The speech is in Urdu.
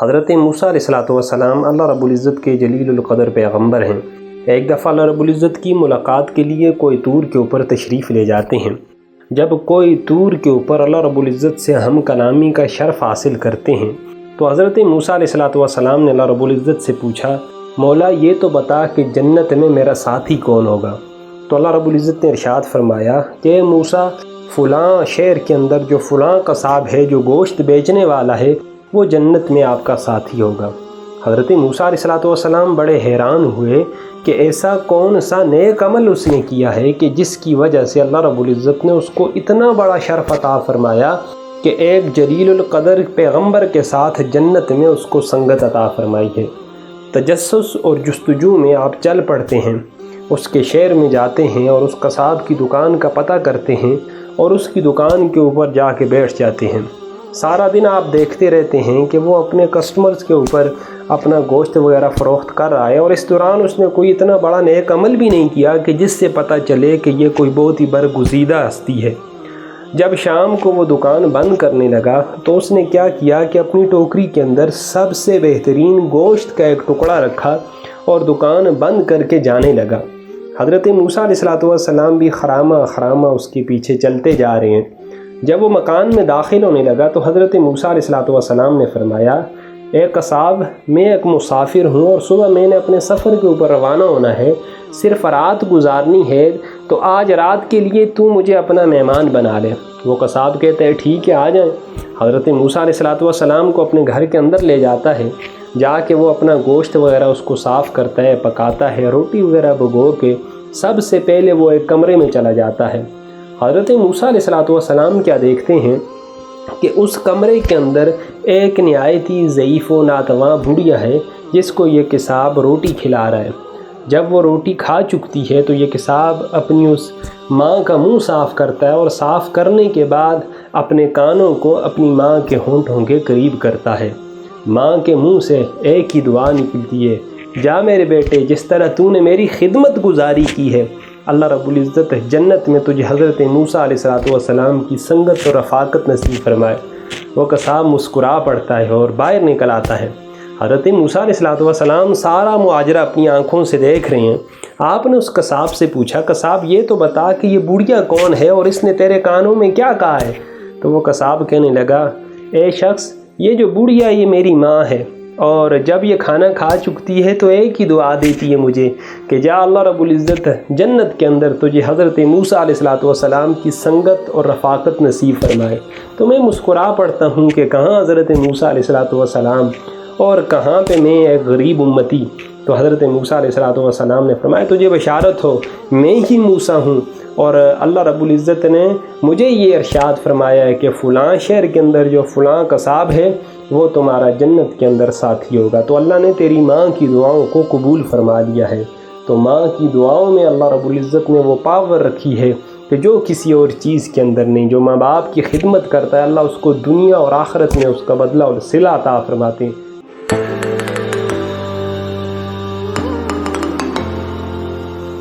حضرت موسیٰ علیہ السلام اللہ رب العزت کے جلیل القدر پیغمبر ہیں۔ ایک دفعہ اللہ رب العزت کی ملاقات کے لیے کوئی طور کے اوپر تشریف لے جاتے ہیں۔ جب کوئی طور کے اوپر اللہ رب العزت سے ہم کلامی کا شرف حاصل کرتے ہیں تو حضرت موسیٰ علیہ السلام نے اللہ رب العزت سے پوچھا، مولا یہ تو بتا کہ جنت میں میرا ساتھی کون ہوگا؟ تو اللہ رب العزت نے ارشاد فرمایا کہ موسیٰ، فلاں شہر کے اندر جو فلاں قصاب ہے، جو گوشت بیچنے والا ہے، وہ جنت میں آپ کا ساتھی ہوگا۔ حضرت موسیٰ علیہ السلام بڑے حیران ہوئے کہ ایسا کون سا نیک عمل اس نے کیا ہے کہ جس کی وجہ سے اللہ رب العزت نے اس کو اتنا بڑا شرف عطا فرمایا کہ ایک جلیل القدر پیغمبر کے ساتھ جنت میں اس کو سنگت عطا فرمائی ہے۔ تجسس اور جستجو میں آپ چل پڑتے ہیں، اس کے شہر میں جاتے ہیں اور اس قصاب کی دکان کا پتہ کرتے ہیں اور اس کی دکان کے اوپر جا کے بیٹھ جاتے ہیں۔ سارا دن آپ دیکھتے رہتے ہیں کہ وہ اپنے کسٹمرز کے اوپر اپنا گوشت وغیرہ فروخت کر رہا ہے، اور اس دوران اس نے کوئی اتنا بڑا نیک عمل بھی نہیں کیا کہ جس سے پتہ چلے کہ یہ کوئی بہت ہی برگزیدہ ہستی ہے۔ جب شام کو وہ دکان بند کرنے لگا تو اس نے کیا کیا کہ اپنی ٹوکری کے اندر سب سے بہترین گوشت کا ایک ٹکڑا رکھا اور دکان بند کر کے جانے لگا۔ حضرت موسیٰ علیہ السلام بھی خرامہ خرامہ اس کے پیچھے چلتے جا رہے ہیں۔ جب وہ مکان میں داخل ہونے لگا تو حضرت موسیٰ علیہ السلام نے فرمایا، اے قصاب، میں ایک مسافر ہوں اور صبح میں نے اپنے سفر کے اوپر روانہ ہونا ہے، صرف رات گزارنی ہے، تو آج رات کے لیے تو مجھے اپنا مہمان بنا لے۔ وہ قصاب کہتا ہے ٹھیک ہے، آ جائیں۔ حضرت موسیٰ علیہ السلام کو اپنے گھر کے اندر لے جاتا ہے، جا کے وہ اپنا گوشت وغیرہ اس کو صاف کرتا ہے، پکاتا ہے، روٹی وغیرہ بھگو کے سب سے پہلے وہ ایک کمرے میں چلا جاتا ہے۔ حضرت موسیٰ علیہ السلام کیا دیکھتے ہیں کہ اس کمرے کے اندر ایک نہایت ہی ضعیف و ناتواں بڑھیا ہے جس کو یہ قصاب روٹی کھلا رہا ہے۔ جب وہ روٹی کھا چکتی ہے تو یہ قصاب اپنی اس ماں کا منہ صاف کرتا ہے، اور صاف کرنے کے بعد اپنے کانوں کو اپنی ماں کے ہونٹوں کے قریب کرتا ہے۔ ماں کے منہ سے ایک ہی دعا نکلتی ہے، جا میرے بیٹے، جس طرح تو نے میری خدمت گزاری کی ہے، اللہ رب العزت جنت میں تجھے حضرت موسیٰ علیہ السلام کی سنگت اور رفاقت نصیب فرمائے۔ وہ قصاب مسکرا پڑتا ہے اور باہر نکل آتا ہے۔ حضرت موسیٰ علیہ السلام سارا معاجرہ اپنی آنکھوں سے دیکھ رہے ہیں۔ آپ نے اس قصاب سے پوچھا، قصاب یہ تو بتا کہ یہ بڑھیا کون ہے اور اس نے تیرے کانوں میں کیا کہا ہے؟ تو وہ قصاب کہنے لگا، اے شخص، یہ جو بڑھیا یہ میری ماں ہے، اور جب یہ کھانا کھا چکتی ہے تو ایک ہی دعا دیتی ہے مجھے کہ جا اللہ رب العزت جنت کے اندر تجھے حضرت موسیٰ علیہ السلام کی سنگت اور رفاقت نصیب فرمائے۔ تو میں مسکرا پڑتا ہوں کہ کہاں حضرت موسیٰ علیہ السلام اور کہاں پہ میں ایک غریب امتی۔ تو حضرت موسیٰ علیہ السلام نے فرمایا، تجھے بشارت ہو، میں ہی موسیٰ ہوں، اور اللہ رب العزت نے مجھے یہ ارشاد فرمایا ہے کہ فلاں شہر کے اندر جو فلاں قصاب ہے وہ تمہارا جنت کے اندر ساتھی ہوگا۔ تو اللہ نے تیری ماں کی دعاؤں کو قبول فرما لیا ہے۔ تو ماں کی دعاؤں میں اللہ رب العزت نے وہ پاور رکھی ہے کہ جو کسی اور چیز کے اندر نہیں۔ جو ماں باپ کی خدمت کرتا ہے اللہ اس کو دنیا اور آخرت میں اس کا بدلہ اور صلہ عطا فرماتے ہیں۔